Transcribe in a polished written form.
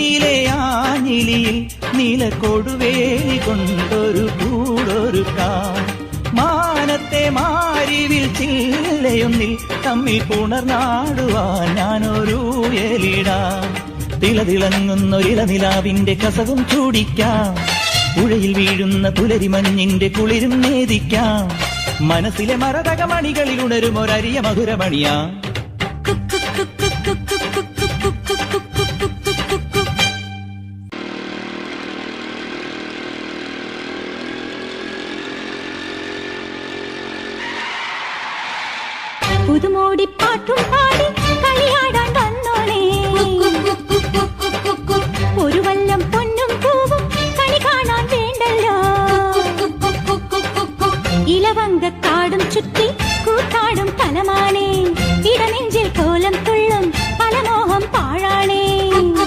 നീലേ ആഞ്ഞിലിയിൽ നീലക്കൊടുവേലി കൊണ്ടൊരു കൂടൊരുക്കാം. മാനത്തെ മാരിവിൽ ചില്ലയൊന്നിൽ തമ്മിൽ പുണർന്നാടുവാൻ ഞാനൊരു എലിടാം. തിളതിളങ്ങുന്നൊരിളനിലാവിന്റെ കസവും ചൂടിക്കാം. പുഴയിൽ വീഴുന്ന പുലരിമഞ്ഞിന്റെ കുളിരും നേദിക്കാം. മനസ്സിലെ മരതകമണികളിൽ ഉണരുമൊരരിയ മധുരമണിയാ. പുതുമോടിപ്പാട്ടും